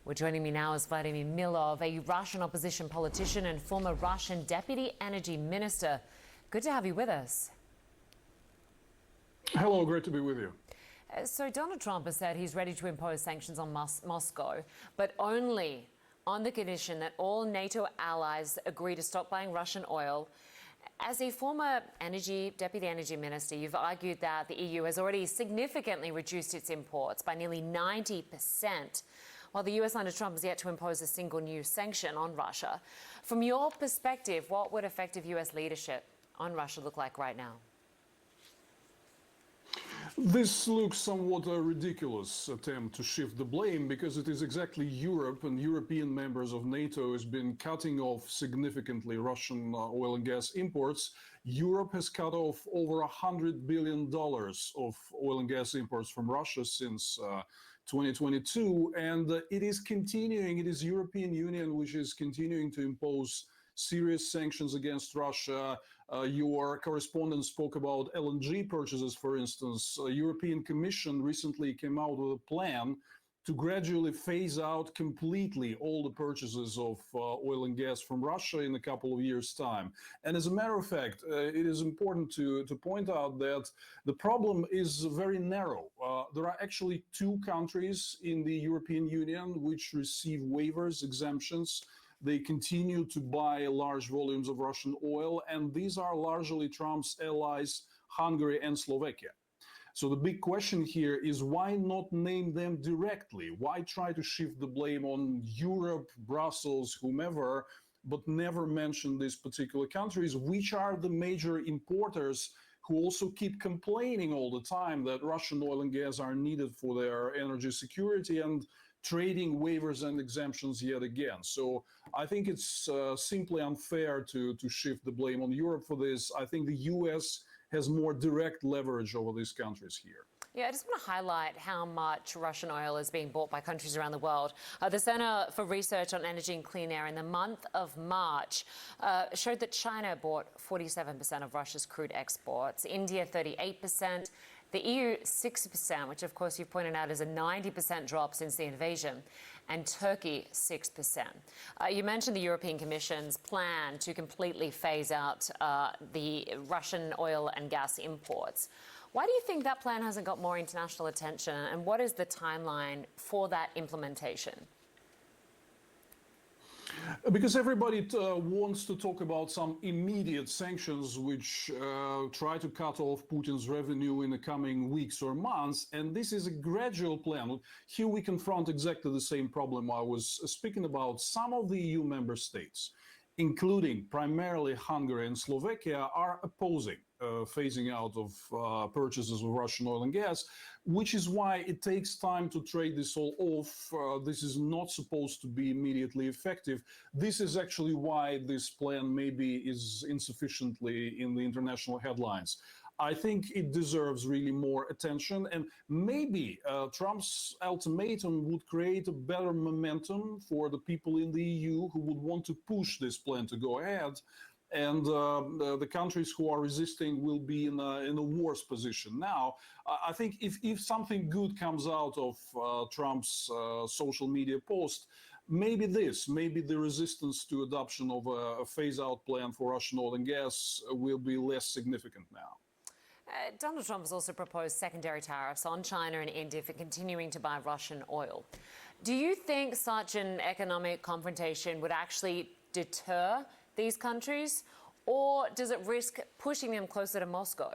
Well, joining me now is Vladimir Milov, a Russian opposition politician and former Russian deputy energy minister. Good to have you with us. Hello, great to be with you. So Donald Trump has said he's ready to impose sanctions on Moscow, but only on the condition that all NATO allies agree to stop buying Russian oil. As a former deputy energy minister, you've argued that the EU has already significantly reduced its imports by nearly 90%, while the US under Trump has yet to impose a single new sanction on Russia. From your perspective, what would effective US leadership on Russia look like right now? This looks somewhat a ridiculous attempt to shift the blame, because it is exactly Europe and European members of NATO has been cutting off significantly Russian oil and gas imports. Europe has cut off over $100 billion of oil and gas imports from Russia since 2022, and it is continuing. It is European Union which is continuing to impose serious sanctions against Russia. Your correspondent spoke about LNG purchases, for instance. European Commission recently came out with a plan to gradually phase out completely all the purchases of oil and gas from Russia in a couple of years' time. And as a matter of fact, it is important to point out that the problem is very narrow. There are actually two countries in the European Union which receive waivers, exemptions. They continue to buy large volumes of Russian oil, and these are largely Trump's allies, Hungary and Slovakia. So the big question here is, why not name them directly? Why try to shift the blame on Europe, Brussels, whomever, but never mention these particular countries, which are the major importers who also keep complaining all the time that Russian oil and gas are needed for their energy security, and trading waivers and exemptions yet again. So I think it's simply unfair to shift the blame on Europe for this. I think the US has more direct leverage over these countries here. Yeah, I just want to highlight how much Russian oil is being bought by countries around the world. The Center for Research on Energy and Clean Air in the month of March showed that China bought 47% of Russia's crude exports, India 38%, the EU 6%, which of course you've pointed out is a 90% drop since the invasion, and Turkey 6%. You mentioned the European Commission's plan to completely phase out the Russian oil and gas imports. Why do you think that plan hasn't got more international attention, and what is the timeline for that implementation? Because everybody wants to talk about some immediate sanctions which try to cut off Putin's revenue in the coming weeks or months, and this is a gradual plan. Here we confront exactly the same problem I was speaking about. Some of the EU member states, including primarily Hungary and Slovakia, are opposing phasing out of purchases of Russian oil and gas, which is why it takes time to trade this all off. This is not supposed to be immediately effective. This is actually why this plan maybe is insufficiently in the international headlines. I think it deserves really more attention, and maybe Trump's ultimatum would create a better momentum for the people in the EU who would want to push this plan to go ahead. And the countries who are resisting will be in a worse position. Now, I think if something good comes out of Trump's social media post, maybe the resistance to adoption of a phase-out plan for Russian oil and gas will be less significant now. Donald Trump has also proposed secondary tariffs on China and India for continuing to buy Russian oil. Do you think such an economic confrontation would actually deter these countries, or does it risk pushing them closer to Moscow?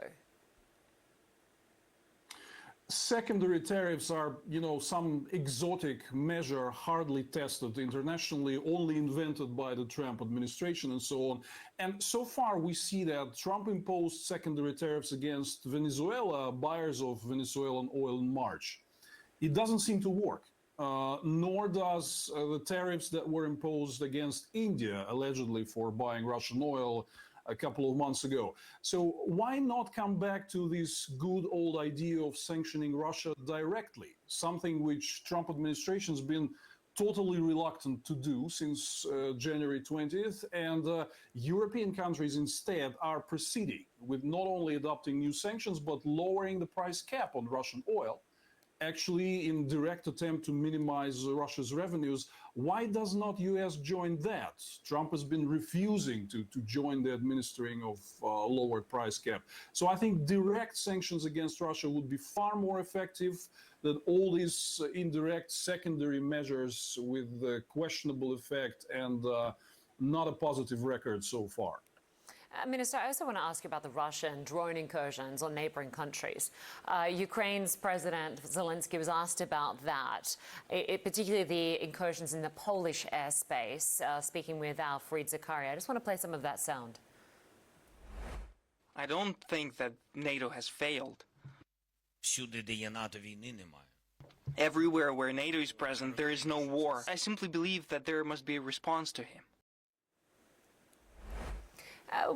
Secondary tariffs are, some exotic measure hardly tested internationally, only invented by the Trump administration and so on. And so far we see that Trump imposed secondary tariffs against Venezuela, buyers of Venezuelan oil in March. It doesn't seem to work. Nor does the tariffs that were imposed against India, allegedly for buying Russian oil a couple of months ago. So why not come back to this good old idea of sanctioning Russia directly, something which Trump administration has been totally reluctant to do since January 20th, and European countries instead are proceeding with not only adopting new sanctions, but lowering the price cap on Russian oil. actually in direct attempt to minimize Russia's revenues. Why does not US join that? Trump has been refusing to join the administering of lower price cap. So I think direct sanctions against Russia would be far more effective than all these indirect secondary measures with questionable effect and not a positive record so far. Minister, I also want to ask you about the Russian drone incursions on neighboring countries. Ukraine's President Zelensky was asked about that, particularly the incursions in the Polish airspace, speaking with our Fareed Zakaria. I just want to play some of that sound. I don't think that NATO has failed. Всюди, де є НАТО, війни немає. Everywhere where NATO is present, there is no war. I simply believe that there must be a response to him.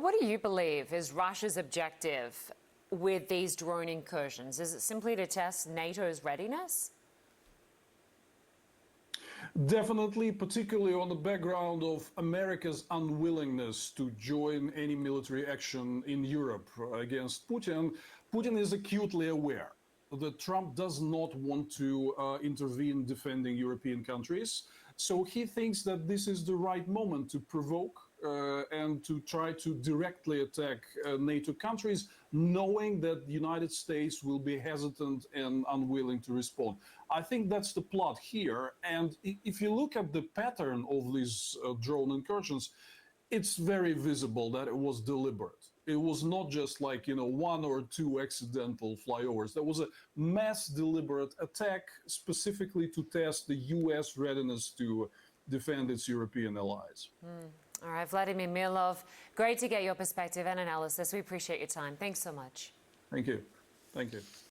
What do you believe is Russia's objective with these drone incursions? Is it simply to test NATO's readiness? Definitely, particularly on the background of America's unwillingness to join any military action in Europe against Putin. Putin is acutely aware that Trump does not want to intervene defending European countries. So he thinks that this is the right moment to provoke and to try to directly attack NATO countries, knowing that the United States will be hesitant and unwilling to respond. I think that's the plot here. And if you look at the pattern of these drone incursions, it's very visible that it was deliberate. It was not just like, one or two accidental flyovers. There was a mass deliberate attack specifically to test the US readiness to defend its European allies. All right, Vladimir Milov, great to get your perspective and analysis. We appreciate your time. Thanks so much. Thank you. Thank you.